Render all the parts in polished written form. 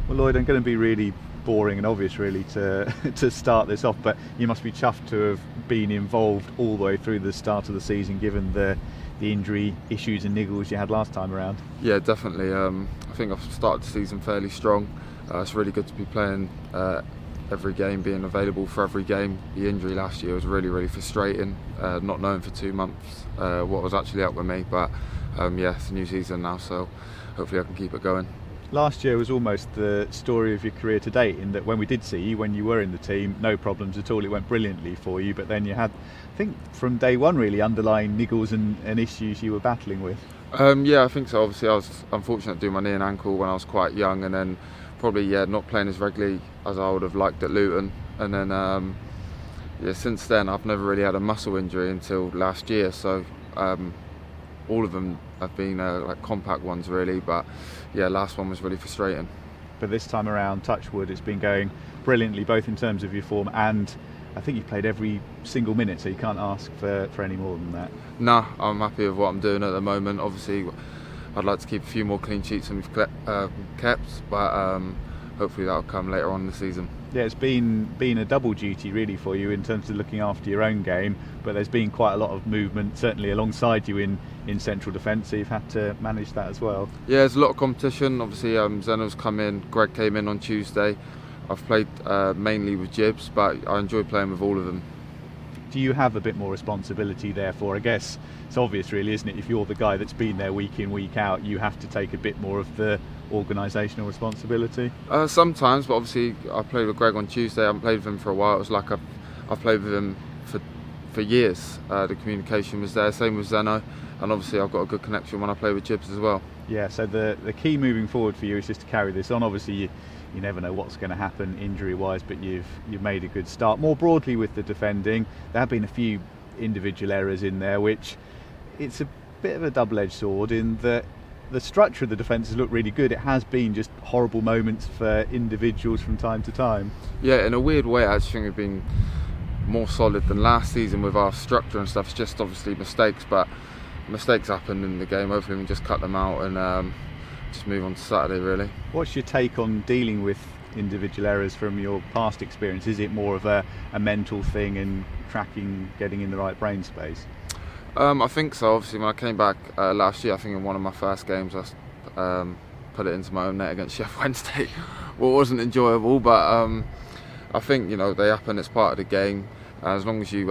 Well, Lloyd, I'm going to be really boring and obvious really to to start this off, but you must be chuffed to have been involved all the way through the start of the season, given the injury issues and niggles you had last time around. Yeah, definitely. I think I've started the season fairly strong. It's really good to be playing every game, being available for every game. The injury last year was really, really frustrating, not knowing for 2 months what was actually up with me. But yeah, it's a new season now, so hopefully I can keep it going. Last year was almost the story of your career to date, in that when we did see you, when you were in the team, no problems at all, it went brilliantly for you, but then you had, I think from day one really, underlying niggles and issues you were battling with. Yeah, I think so. Obviously I was unfortunate to do my knee and ankle when I was quite young, and then probably not playing as regularly as I would have liked at Luton, and then since then I've never really had a muscle injury until last year, so all of them have been like compact ones really, but yeah, last one was really frustrating. But this time around, touch wood, it's been going brilliantly, both in terms of your form and I think you've played every single minute, so you can't ask for any more than that. Nah, I'm happy with what I'm doing at the moment. Obviously I'd like to keep a few more clean sheets than we've kept, but hopefully that'll come later on in the season. Yeah, it's been a double duty really for you in terms of looking after your own game, but there's been quite a lot of movement certainly alongside you in central defence, so you've had to manage that as well. Yeah, there's a lot of competition. Obviously Zeno's come in, Greg came in on Tuesday. I've played mainly with Gibbs, but I enjoy playing with all of them. Do you have a bit more responsibility therefore? I guess it's obvious really, isn't it? If you're the guy that's been there week in, week out, you have to take a bit more of the organisational responsibility. Sometimes, but obviously I played with Greg on Tuesday. I haven't played with him for a while. It was like I've played with him for years. The communication was there, same with Zeno, and obviously I've got a good connection when I play with Gibbs as well. Yeah, so the key moving forward for you is just to carry this on. Obviously you never know what's going to happen injury wise, but you've made a good start. More broadly with the defending, there have been a few individual errors in there, which it's a bit of a double-edged sword in that the structure of the defence has looked really good. It has been just horrible moments for individuals from time to time. Yeah, in a weird way I actually think we've been more solid than last season with our structure and stuff. It's just obviously mistakes, but mistakes happen in the game. Hopefully we can just cut them out and just move on to Saturday really. What's your take on dealing with individual errors from your past experience? Is it more of a mental thing and tracking, getting in the right brain space? I think so. Obviously when I came back last year, I think in one of my first games I put it into my own net against Sheffield Wednesday. Well, it wasn't enjoyable, but I think they happen, it's part of the game. As long as you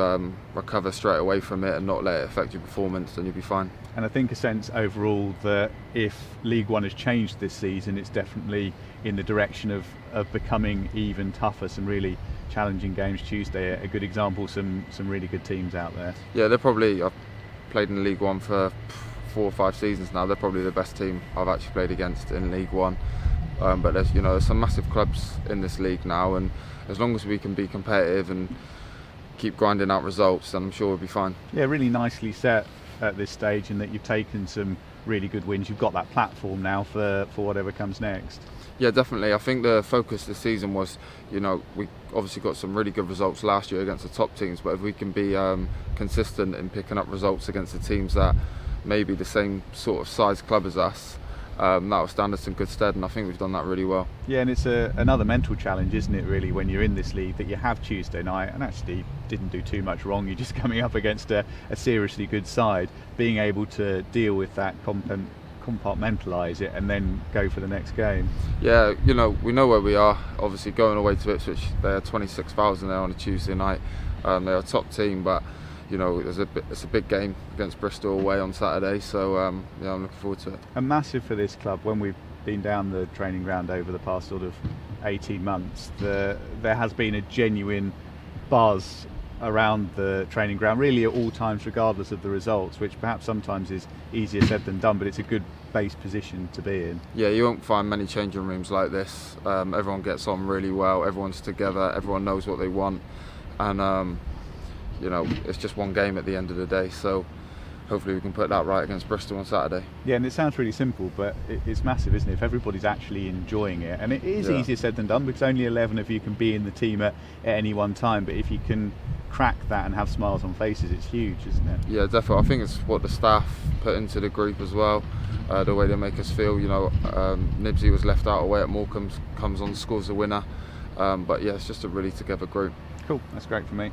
recover straight away from it and not let it affect your performance, then you'll be fine. And I think a sense overall that if League One has changed this season, it's definitely in the direction of becoming even tougher. Some really challenging games Tuesday, a good example, some really good teams out there. Yeah, I've played in League One for 4 or 5 seasons now. They're probably the best team I've actually played against in League One. But there's some massive clubs in this league now, and as long as we can be competitive and keep grinding out results, then I'm sure we'll be fine. Yeah, really nicely set at this stage, in that you've taken some really good wins. You've got that platform now for whatever comes next. Yeah, definitely. I think the focus this season was, we obviously got some really good results last year against the top teams, but if we can be consistent in picking up results against the teams that may be the same sort of size club as us, that will stand us in good stead, and I think we've done that really well. Yeah, and it's another mental challenge, isn't it, really, when you're in this league, that you have Tuesday night and actually didn't do too much wrong. You're just coming up against a seriously good side, being able to deal with that, compartmentalise it and then go for the next game. Yeah, we know where we are. Obviously going away to Ipswich, they are 26,000 there on a Tuesday night. They're a top team, but it's a big game against Bristol away on Saturday, so I'm looking forward to it. And massive for this club. When we've been down the training ground over the past sort of 18 months, there has been a genuine buzz around the training ground, really at all times, regardless of the results, which perhaps sometimes is easier said than done, but it's a good base position to be in. Yeah, you won't find many changing rooms like this. Everyone gets on really well, everyone's together, everyone knows what they want, and it's just one game at the end of the day, so hopefully we can put that right against Bristol on Saturday. Yeah, and it sounds really simple, but it's massive, isn't it? If everybody's actually enjoying it, and it is easier said than done, because only 11 of you can be in the team at any one time, but if you can crack that and have smiles on faces, it's huge, isn't it? Yeah, definitely. I think it's what the staff put into the group as well, the way they make us feel. You know, Nibsy was left out away at Morecambe, comes on, scores the winner. But yeah, it's just a really together group. Cool, that's great for me.